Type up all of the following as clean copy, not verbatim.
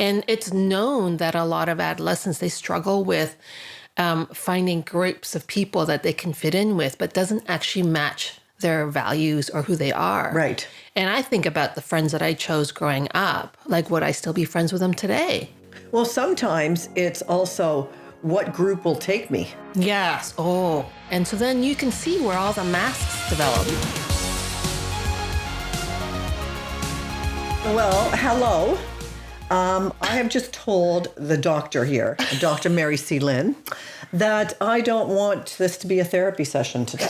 And it's known that a lot of adolescents, they struggle with finding groups of people that they can fit in with, but doesn't actually match their values or who they are. Right. And I think about the friends that I chose growing up. Like, would I still be friends with them today? Well, sometimes it's also what group will take me. Yes. Oh. And so then you can see where all the masks develop. Well, hello. I have just told the doctor here, Dr. Mary C. Lynn, that I don't want this to be a therapy session today.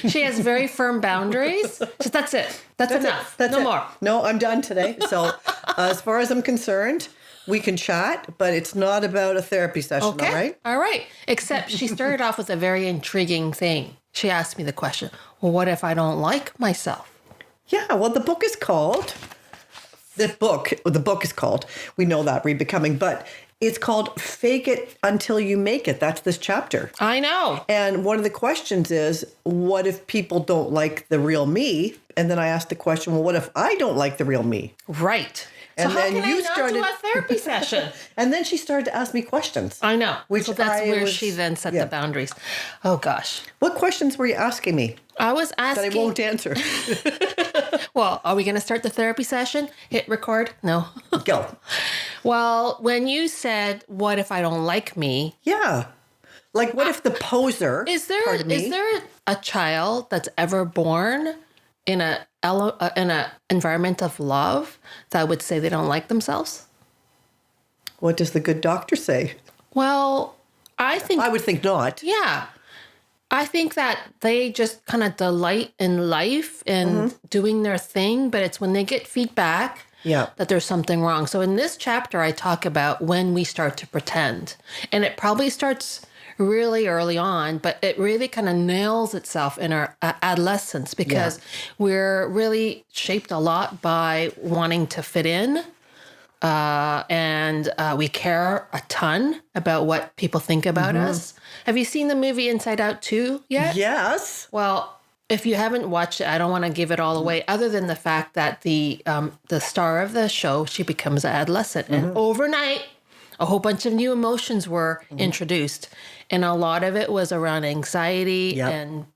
She has very firm boundaries. That's it. That's enough. That's no it. more. No, I'm done today. So as far as I'm concerned, we can chat, but it's not about a therapy session, Okay. all right? All right. Except she started off with a very intriguing thing. She asked me the question, well, what if I don't like myself? Yeah, well, the book is called, we know that, Rebecoming, but it's called Fake It Until You Make It. That's this chapter. I know. And one of the questions is, what if people don't like the real me? And then I asked the question, well, what if I don't like the real me? Right. And so how then can you I not started- do a therapy session? And then she started to ask me questions. I know. Which so that's I where was- she then set yeah. the boundaries. Oh, gosh. What questions were you asking me I was that asking. I won't answer? Well, are we going to start the therapy session? Hit record? No. Go. Well, when you said, what if I don't like me? Yeah. Like, what if the poser, Is there pardon me, a child that's ever born in a environment of love that would say they don't like themselves? what does the good doctor say? Well, I think I would think not. yeah. I think that they just kind of delight in life and doing their thing, but it's when they get feedback Yeah. that there's something wrong. So in this chapter, I talk about when we start to pretend. And it probably starts really early on, but it really kind of nails itself in our adolescence because we're really shaped a lot by wanting to fit in. And we care a ton about what people think about us. Have you seen the movie Inside Out 2 yet? Yes. Well, if you haven't watched it, I don't want to give it all away, other than the fact that the star of the show, she becomes an adolescent. And overnight, a whole bunch of new emotions were introduced. And a lot of it was around anxiety and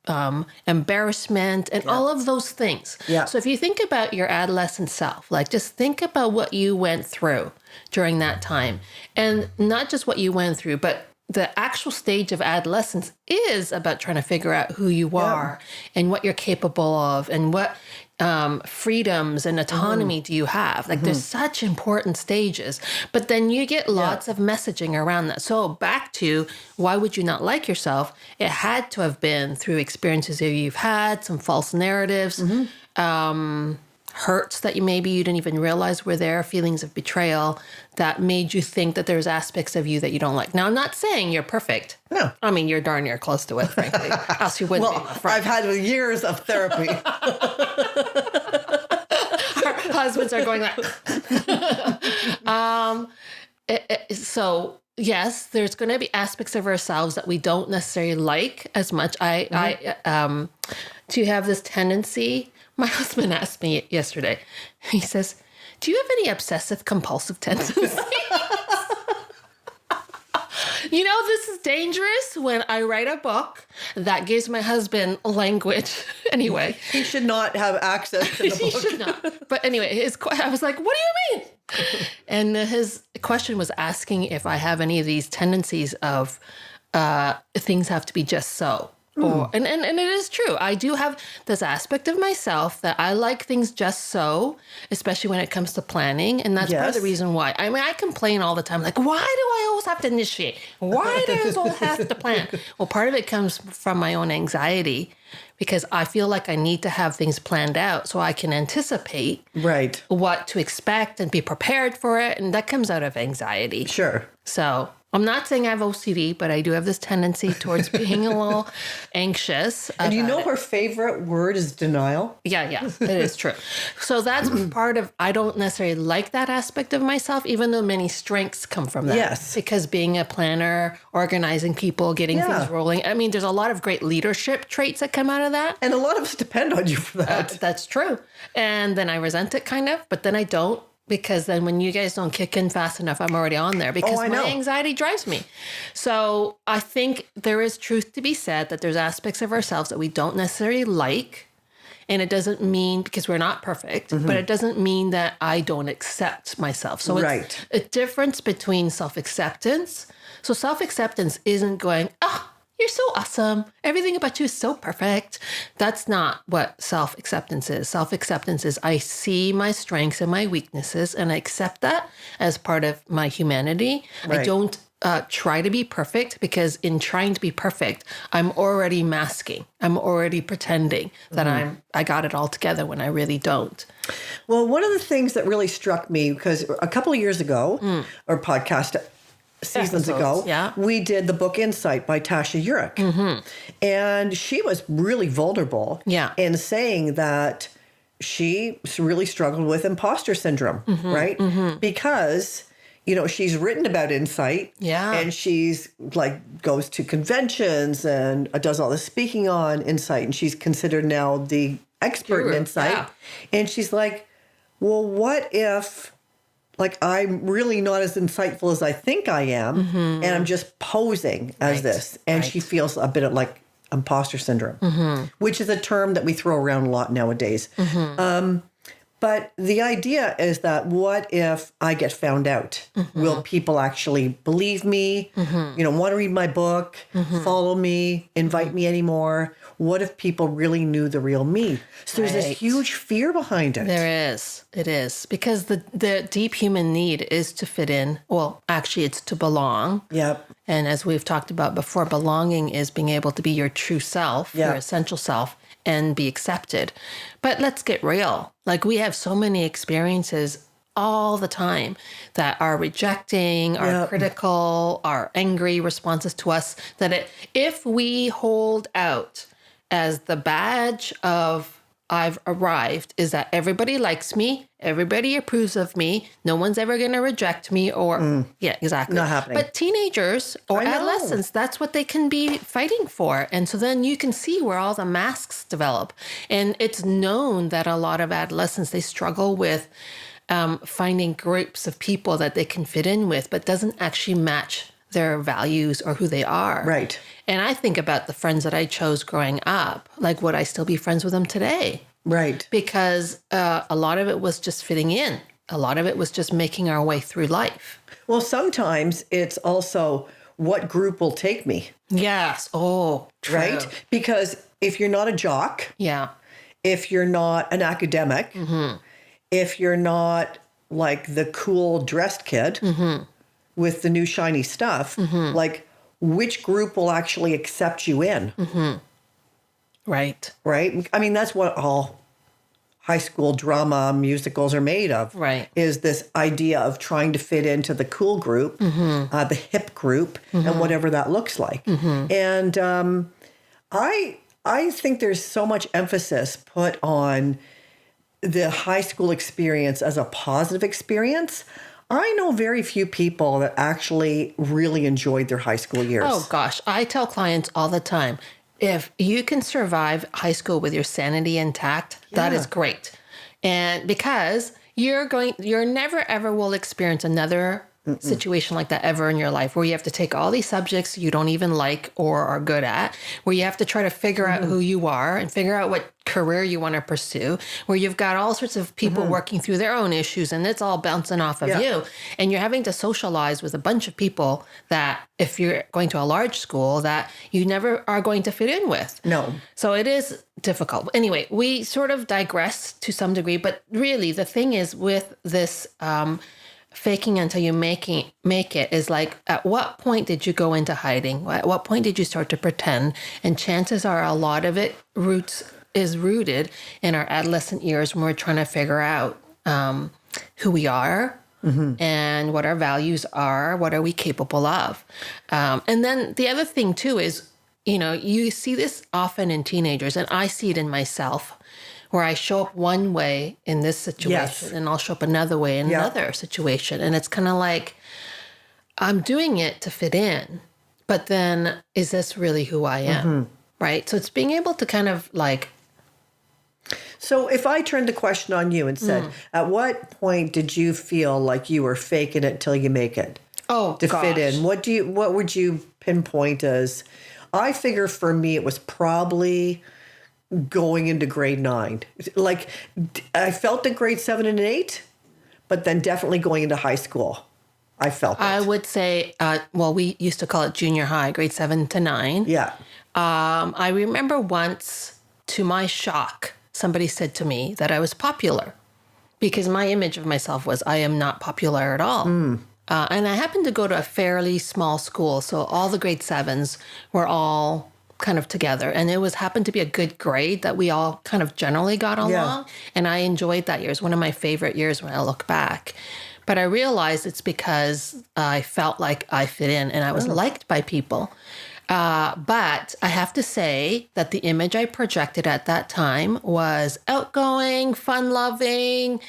embarrassment and all of those things. Yeah. So if you think about your adolescent self, like just think about what you went through during that time. And not just what you went through, but the actual stage of adolescence is about trying to figure out who you are and what you're capable of and what freedoms and autonomy do you have. Like there's such important stages, but then you get lots of messaging around that. So back to why would you not like yourself? It had to have been through experiences that you've had, some false narratives, hurts that maybe you didn't even realize were there, feelings of betrayal that made you think that there's aspects of you that you don't like. Now, I'm not saying you're perfect. No. I mean, you're darn near close to it, frankly. Else you wouldn't be my friend. I've had years of therapy. Our husbands are going like... So, yes, there's going to be aspects of ourselves that we don't necessarily like as much. I do have this tendency... My husband asked me yesterday, he says, do you have any obsessive compulsive tendencies? You know, this is dangerous when I write a book that gives my husband language. Anyway. He should not have access to the He book. should not. But anyway, I was like, what do you mean? And his question was asking if I have any of these tendencies of things have to be just so. And it is true. I do have this aspect of myself that I like things just so, especially when it comes to planning. And that's part of the reason why. I mean, I complain all the time, like, why do I always have to initiate? Why do I always have to plan? Well, part of it comes from my own anxiety because I feel like I need to have things planned out so I can anticipate what to expect and be prepared for it. And that comes out of anxiety. Sure. So I'm not saying I have OCD, but I do have this tendency towards being a little anxious. And you know her favorite word is denial? Yeah, it is true. So that's part of, I don't necessarily like that aspect of myself, even though many strengths come from that. Yes. Because being a planner, organizing people, getting things rolling. I mean, there's a lot of great leadership traits that come out of that. And a lot of us depend on you for that. That's true. And then I resent it kind of, but then I don't. because then when you guys don't kick in fast enough, I'm already on there because I my know. anxiety drives me. So I think there is truth to be said that there's aspects of ourselves that we don't necessarily like. And it doesn't mean, because we're not perfect, but it doesn't mean that I don't accept myself. So it's a difference between self-acceptance. So self-acceptance isn't going, oh, you're so awesome. Everything about you is so perfect. That's not what self-acceptance is. Self-acceptance is I see my strengths and my weaknesses and I accept that as part of my humanity. Right. I don't try to be perfect, because in trying to be perfect, I'm already masking. I'm already pretending that I got it all together when I really don't. Well, one of the things that really struck me, because a couple of years ago, or podcast seasons ago, we did the book Insight by Tasha Eurich. And she was really vulnerable in saying that she really struggled with imposter syndrome, right? Because she's written about insight. And she's goes to conventions and does all the speaking on insight. And she's considered now the expert in insight. And she's like, well, what if I'm really not as insightful as I think I am. And I'm just posing as this. And she feels a bit of imposter syndrome, which is a term that we throw around a lot nowadays. But the idea is that what if I get found out? Will people actually believe me? Want to read my book, follow me, invite me anymore? What if people really knew the real me? So there's this huge fear behind it. There is. It is. Because the deep human need is to fit in. Well, actually, it's to belong. Yep. And as we've talked about before, belonging is being able to be your true self, your essential self, and be accepted. But let's get real. We have so many experiences all the time that are rejecting, are critical, are angry responses to us, that if we hold out as the badge of I've arrived is that everybody likes me, everybody approves of me, no one's ever going to reject me exactly. Not happening. But teenagers or adolescents, that's what they can be fighting for. And so then you can see where all the masks develop. And it's known that a lot of adolescents, they struggle with finding groups of people that they can fit in with, but doesn't actually match their values or who they are. Right. And I think about the friends that I chose growing up, would I still be friends with them today? Right. Because a lot of it was just fitting in. A lot of it was just making our way through life. Well, sometimes it's also what group will take me. Yes. Oh, true. Right? Because if you're not a jock, if you're not an academic, if you're not the cool dressed kid with the new shiny stuff, which group will actually accept you in? Right. Right? I mean, that's what all high school drama musicals are made of. Right. Is this idea of trying to fit into the cool group, the hip group, and whatever that looks like. And I think there's so much emphasis put on the high school experience as a positive experience. I know very few people that actually really enjoyed their high school years. Oh, gosh. I tell clients all the time, if you can survive high school with your sanity intact, that is great. And because you're never, ever will experience another situation like that ever in your life, where you have to take all these subjects you don't even like or are good at, where you have to try to figure out who you are and figure out what career you want to pursue, where you've got all sorts of people working through their own issues and it's all bouncing off of you. And you're having to socialize with a bunch of people that, if you're going to a large school, that you never are going to fit in with. No. So it is difficult. Anyway, we sort of digress to some degree, but really the thing is with this faking until you make it is at what point did you go into hiding? At what point did you start to pretend? And chances are a lot of it is rooted in our adolescent years when we're trying to figure out who we are and what our values are, what are we capable of. And then the other thing too is, you see this often in teenagers, and I see it in myself, where I show up one way in this situation and I'll show up another way in another situation. And it's kind of I'm doing it to fit in, but then is this really who I am? Right? So it's being able to kind of So if I turned the question on you and said, at what point did you feel like you were faking it till you make it? To fit in, what would you pinpoint as? I figure for me it was probably going into grade 9. Like I felt the grade 7 and 8, but then definitely going into high school. I felt it. I would say, we used to call it junior high, grade 7 to 9. Yeah. I remember once, to my shock, somebody said to me that I was popular because my image of myself was I am not popular at all. And I happened to go to a fairly small school, so all the grade 7s were all kind of together. And it happened to be a good grade that we all kind of generally got along. Yeah. And I enjoyed that year. It's one of my favorite years when I look back. But I realized it's because I felt like I fit in and I was liked by people. But I have to say that the image I projected at that time was outgoing, fun-loving,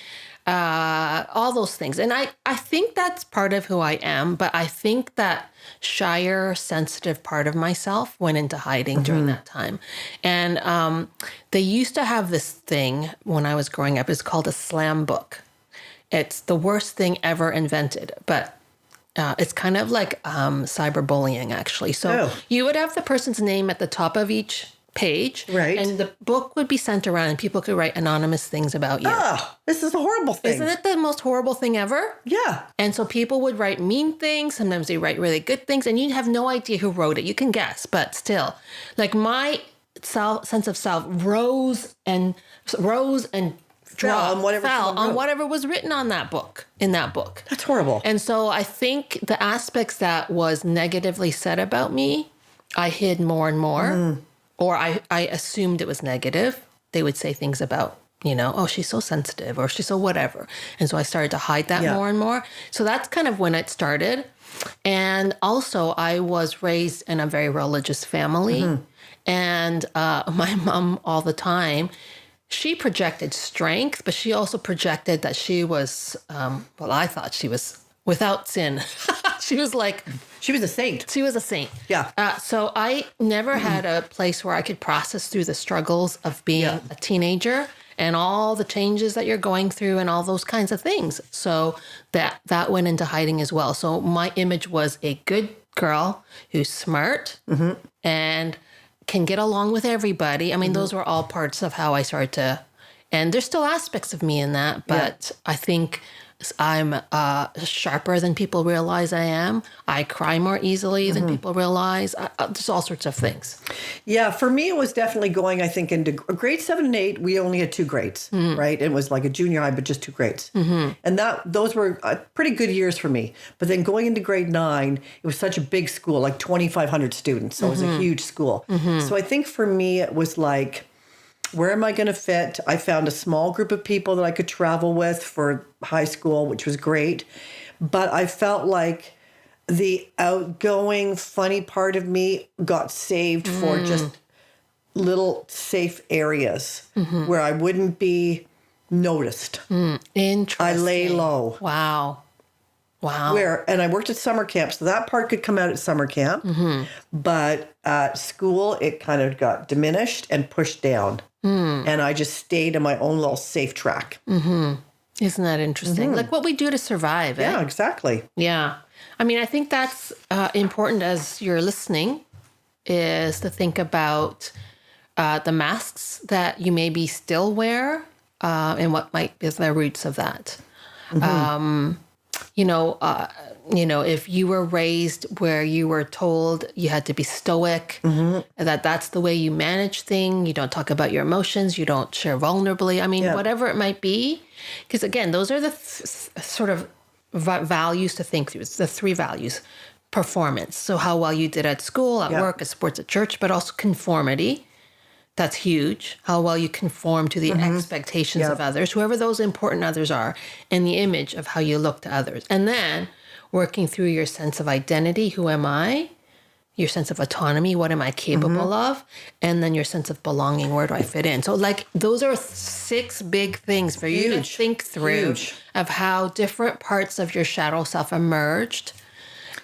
all those things. And I think that's part of who I am, but I think that shyer, sensitive part of myself went into hiding during that time. And they used to have this thing when I was growing up. It's called a slam book. It's the worst thing ever invented, but it's kind of like cyberbullying, actually. So you would have the person's name at the top of each page, right? And the book would be sent around, and people could write anonymous things about you. Oh, this is a horrible thing. Isn't it the most horrible thing ever? Yeah. And so people would write mean things. Sometimes they write really good things, and you have no idea who wrote it. You can guess, but still, like my sense of self rose and fell on whatever was written on that book, in that book. That's horrible. And so I think the aspects that was negatively said about me, I hid more and more, or I assumed it was negative. They would say things about, oh, she's so sensitive or she's so whatever. And so I started to hide that more and more. So that's kind of when it started. And also I was raised in a very religious family. And my mom all the time, she projected strength, but she also projected that she was, I thought she was without sin. She was like... She was a saint. She was a saint. Yeah. So I never had a place where I could process through the struggles of being a teenager and all the changes that you're going through and all those kinds of things. So that went into hiding as well. So my image was a good girl who's smart and can get along with everybody. I mean, those were all parts of how I started to, and there's still aspects of me in that, but I think I'm sharper than people realize I am. I cry more easily than people realize. There's all sorts of things. Yeah, for me, it was definitely going, I think, into grade 7 and 8, we only had 2 grades, right? It was like a junior high, but just 2 grades. And those were pretty good years for me. But then going into grade 9, it was such a big school, like 2,500 students. So it was a huge school. So I think for me, it was like, where am I going to fit? I found a small group of people that I could travel with for high school, which was great. But I felt like the outgoing, funny part of me got saved for just little safe areas where I wouldn't be noticed. Interesting. I lay low. Wow. And I worked at summer camp, so that part could come out at summer camp. But at school, it kind of got diminished and pushed down. And I just stayed in my own little safe track. Isn't that interesting? Like what we do to survive. Yeah, exactly. Yeah. I mean, I think that's important as you're listening, is to think about the masks that you maybe still wear and what might be the roots of that. If you were raised where you were told you had to be stoic, that's the way you manage things, you don't talk about your emotions, you don't share vulnerably. I mean, whatever it might be. Because again, those are the sort of values to think through. It's the 3 values. Performance. So how well you did at school, at work, at sports, at church, but also conformity. That's huge. How well you conform to the expectations of others, whoever those important others are, and the image of how you look to others. And then working through your sense of identity. Who am I? Your sense of autonomy. What am I capable of? And then your sense of belonging. Where do I fit in? So like those are 6 big things for you to think through of how different parts of your shadow self emerged.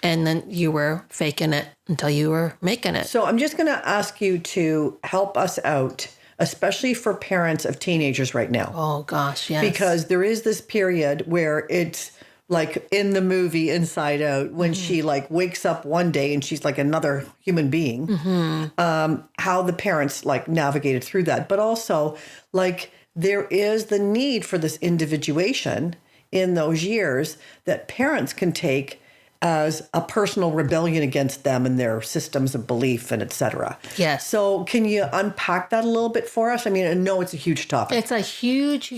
And then you were faking it until you were making it. So I'm just going to ask you to help us out especially for parents of teenagers right now. Oh, gosh, yes. Because there is this period where it's like in the movie Inside Out, when she like wakes up one day and she's like another human being, how the parents like navigated through that. But also like there is the need for this individuation in those years that parents can take as a personal rebellion against them and their systems of belief and et cetera. Yes. So can you unpack that a little bit for us? I mean, I know it's a huge topic. It's a huge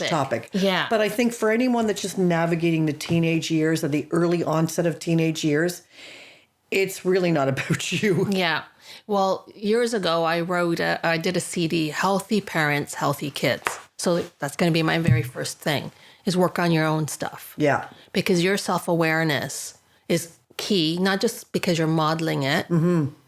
topic. Yeah. But I think for anyone that's just navigating the teenage years or the early onset of teenage years, it's really not about you. Yeah. Well, years ago, I did a CD, Healthy Parents, Healthy Kids. So that's going to be my very first thing, is work on your own stuff. Yeah. Because your self-awareness is key, not just because you're modeling it,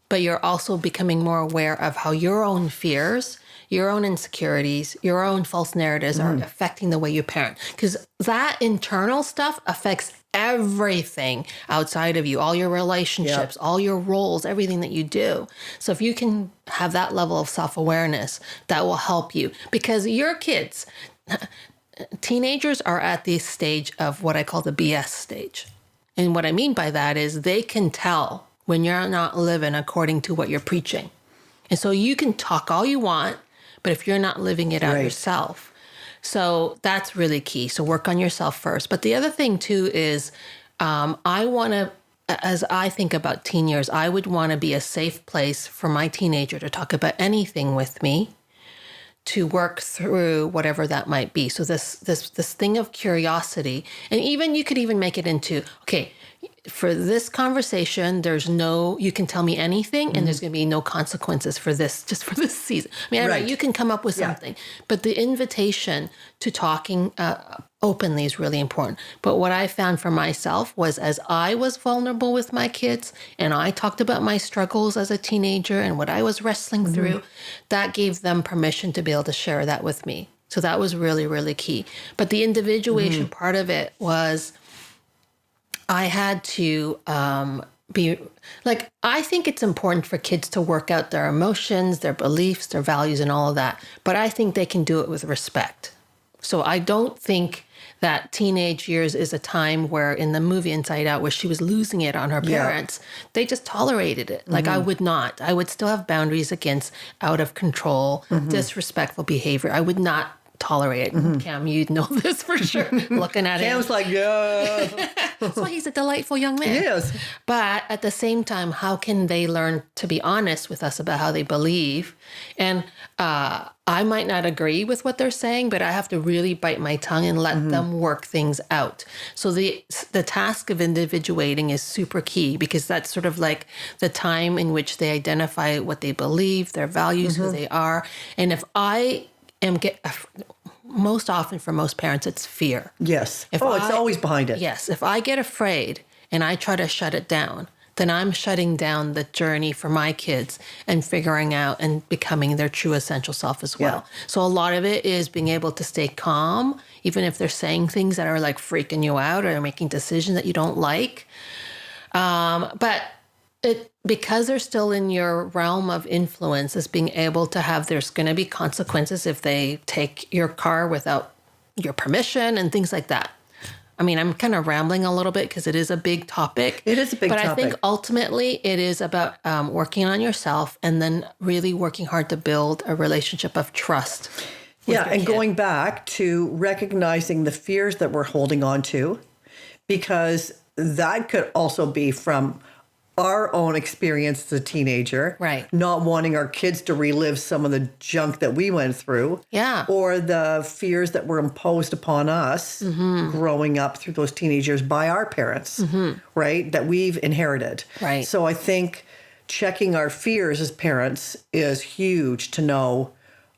but you're also becoming more aware of how your own fears, your own insecurities, your own false narratives are affecting the way you parent. Because that internal stuff affects everything outside of you, all your relationships, all your roles, everything that you do. So if you can have that level of self-awareness, that will help you. Because your kids, teenagers are at the stage of what I call the BS stage. And what I mean by that is they can tell when you're not living according to what you're preaching. And so you can talk all you want, but if you're not living it out yourself. So that's really key. So work on yourself first. But the other thing too is I want to, as I think about teen years, I would want to be a safe place for my teenager to talk about anything with me, to work through whatever that might be. So this thing of curiosity, and even you could even make it into, okay, for this conversation, you can tell me anything and there's going to be no consequences for this, just for this season. I mean, I don't know, you can come up with something, but the invitation to talking openly is really important. But what I found for myself was, as I was vulnerable with my kids and I talked about my struggles as a teenager and what I was wrestling through, that gave them permission to be able to share that with me. So that was really, really key. But the individuation part of it was, I had to be like, I think it's important for kids to work out their emotions, their beliefs, their values, and all of that. But I think they can do it with respect. So I don't think that teenage years is a time where, in the movie Inside Out, where she was losing it on her parents, they just tolerated it. Like I would not. I would still have boundaries against out of control, disrespectful behavior. I would not tolerate it. Cam, you'd know this for sure. Looking at him. Cam's like, yeah. So he's a delightful young man. Yes. But at the same time, how can they learn to be honest with us about how they believe? And I might not agree with what they're saying, but I have to really bite my tongue and let them work things out. So the task of individuating is super key, because that's sort of like the time in which they identify what they believe, their values, who they are. And if I most often for most parents, it's fear. Yes. It's always behind it. Yes. If I get afraid and I try to shut it down, then I'm shutting down the journey for my kids and figuring out and becoming their true essential self as well. Yeah. So a lot of it is being able to stay calm, even if they're saying things that are like freaking you out or making decisions that you don't like. But because they're still in your realm of influence, is being able to there's going to be consequences if they take your car without your permission and things like that. I mean, I'm kind of rambling a little bit because it is a big topic. It is a big topic. But I think ultimately it is about working on yourself and then really working hard to build a relationship of trust. And going back to recognizing the fears that we're holding on to, because that could also be from our own experience as a teenager, right? Not wanting our kids to relive some of the junk that we went through, or the fears that were imposed upon us growing up through those teenage years by our parents, right? That we've inherited, right? So I think checking our fears as parents is huge to know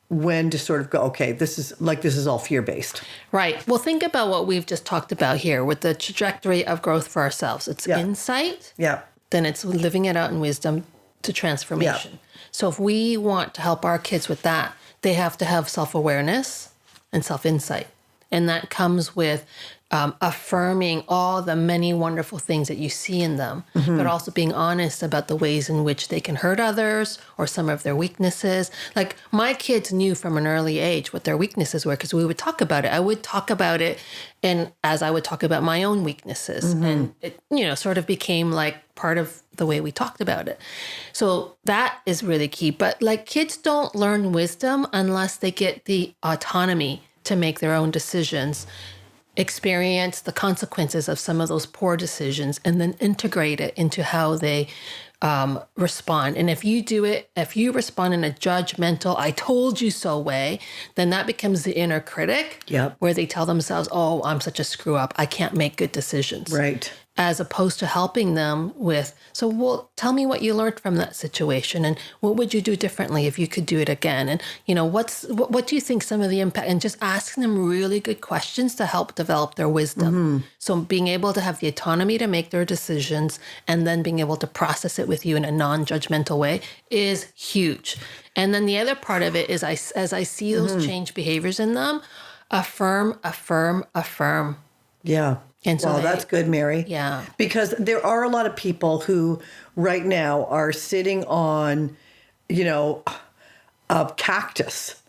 when to sort of go, okay, this is all fear-based. Right. Well, think about what we've just talked about here with the trajectory of growth for ourselves. It's insight. Yeah. Then it's living it out in wisdom to transformation. So if we want to help our kids with that, they have to have self-awareness and self-insight. And that comes with affirming all the many wonderful things that you see in them, but also being honest about the ways in which they can hurt others or some of their weaknesses. Like my kids knew from an early age what their weaknesses were because we would talk about it. I would talk about it, and as I would talk about my own weaknesses, and it, sort of became like part of the way we talked about it. So that is really key. But like kids don't learn wisdom unless they get the autonomy to make their own decisions, experience the consequences of some of those poor decisions, and then integrate it into how they respond. And if you respond in a judgmental, I told you so way, then that becomes the inner critic, where they tell themselves, oh, I'm such a screw up, I can't make good decisions. Right. As opposed to helping them with, tell me what you learned from that situation, and what would you do differently if you could do it again? And, what do you think some of the impact, and just asking them really good questions to help develop their wisdom. So being able to have the autonomy to make their decisions and then being able to process it with you in a non-judgmental way is huge. And then the other part of it is as I see those change behaviors in them, affirm. Yeah. And so that's good, Mary. Yeah. Because there are a lot of people who right now are sitting on, a cactus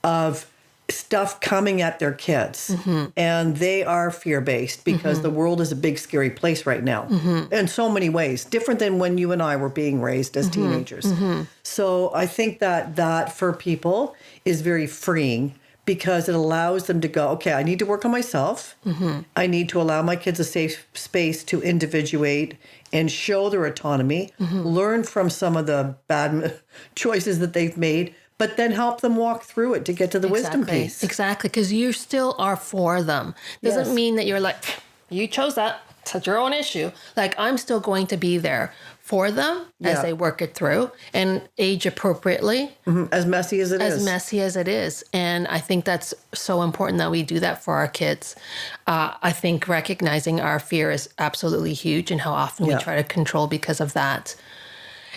of stuff coming at their kids. And they are fear-based because the world is a big, scary place right now in so many ways, different than when you and I were being raised as teenagers. So I think that for people is very freeing, because it allows them to go, okay, I need to work on myself. I need to allow my kids a safe space to individuate and show their autonomy, learn from some of the bad choices that they've made, but then help them walk through it to get to the wisdom piece. Exactly, because you still are for them. Doesn't mean that you're like, you chose that, it's your own issue. Like, I'm still going to be there for them as they work it through and age appropriately. As messy as it is. As messy as it is. And I think that's so important that we do that for our kids. I think recognizing our fear is absolutely huge, and how often we try to control because of that.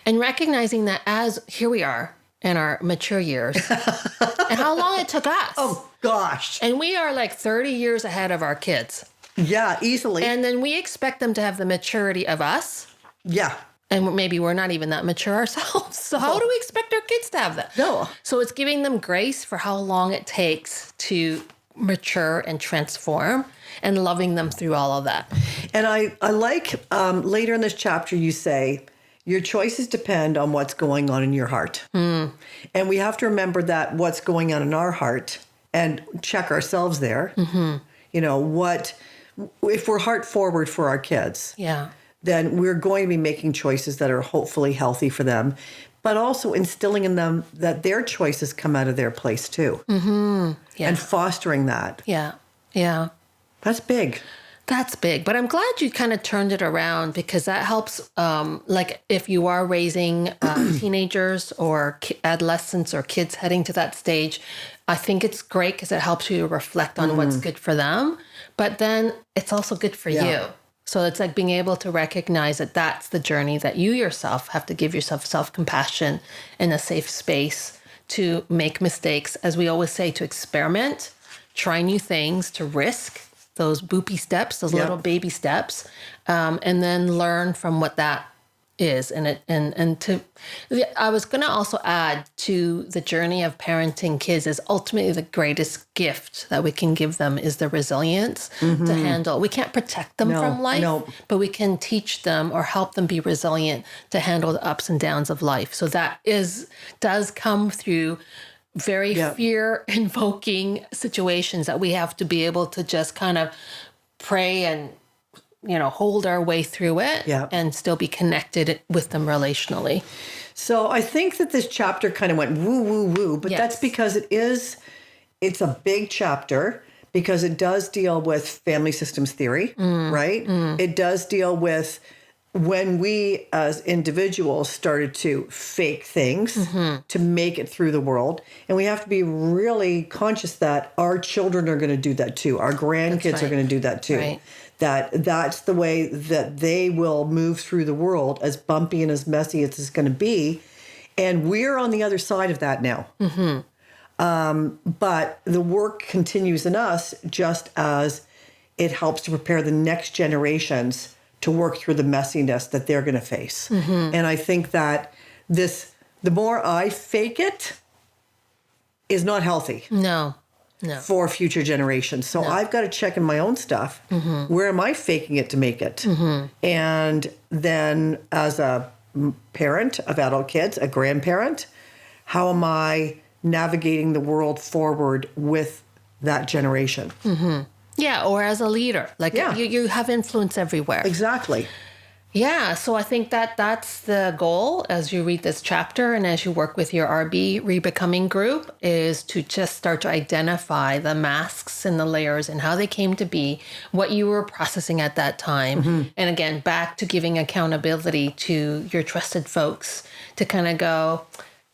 And recognizing that as here we are in our mature years and how long it took us. Oh, gosh. And we are like 30 years ahead of our kids. Yeah, easily. And then we expect them to have the maturity of us. Yeah. And maybe we're not even that mature ourselves. So how do we expect our kids to have that? No. So it's giving them grace for how long it takes to mature and transform, and loving them through all of that. And I like later in this chapter, you say, your choices depend on what's going on in your heart. And we have to remember that what's going on in our heart and check ourselves there. If we're heart forward for our kids. Yeah. Then we're going to be making choices that are hopefully healthy for them, but also instilling in them that their choices come out of their place too. And fostering that. Yeah. Yeah. That's big. That's big. But I'm glad you kind of turned it around, because that helps, like if you are raising teenagers or adolescents or kids heading to that stage, I think it's great because it helps you reflect on what's good for them. But then it's also good for you. So it's like being able to recognize that that's the journey, that you yourself have to give yourself self-compassion and a safe space to make mistakes. As we always say, to experiment, try new things, to risk those boopy steps, those little baby steps, and then learn from what that is. I was going to also add to the journey of parenting kids is ultimately the greatest gift that we can give them is the resilience to handle. We can't protect them from life, but we can teach them or help them be resilient to handle the ups and downs of life. So that does come through very fear-invoking situations that we have to be able to just kind of pray and hold our way through it and still be connected with them relationally. So I think that this chapter kind of went woo, woo, woo, but that's because it's a big chapter, because it does deal with family systems theory, right? It does deal with when we as individuals started to fake things to make it through the world. And we have to be really conscious that our children are going to do that too. Our grandkids are going to do that too. Right. That's the way that they will move through the world, as bumpy and as messy as it's going to be. And we're on the other side of that now. But the work continues in us, just as it helps to prepare the next generations to work through the messiness that they're going to face. And I think that the more I fake it is not healthy. No. For future generations. So I've got to check in my own stuff. Where am I faking it to make it? And then as a parent of adult kids, a grandparent, how am I navigating the world forward with that generation? Yeah, or as a leader. Like you have influence everywhere. Exactly. Yeah, so I think that that's the goal as you read this chapter and as you work with your RB Rebecoming group is to just start to identify the masks and the layers and how they came to be, what you were processing at that time. And again, back to giving accountability to your trusted folks to kind of go,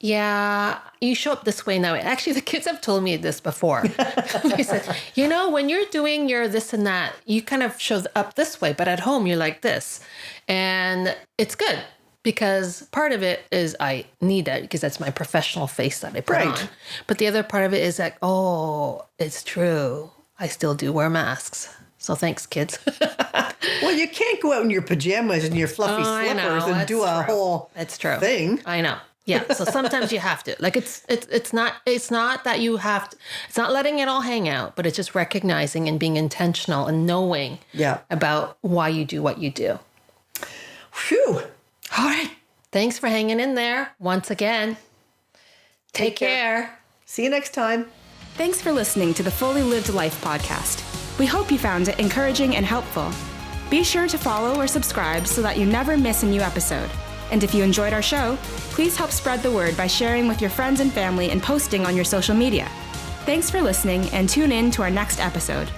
yeah, you show up this way now. Actually, the kids have told me this before. They said, when you're doing your this and that, you kind of show up this way, but at home you're like this. And it's good because part of it is I need that because that's my professional face that I put on. But the other part of it is like, oh, it's true. I still do wear masks. So thanks, kids. Well, you can't go out in your pajamas and your fluffy slippers and do a whole thing. I know. Yeah. So sometimes you have to. Like it's not that you have to, it's not letting it all hang out, but it's just recognizing and being intentional and knowing about why you do what you do. Phew. All right. Thanks for hanging in there once again. Take care. See you next time. Thanks for listening to the Fully Lived Life podcast. We hope you found it encouraging and helpful. Be sure to follow or subscribe so that you never miss a new episode. And if you enjoyed our show, please help spread the word by sharing with your friends and family and posting on your social media. Thanks for listening and tune in to our next episode.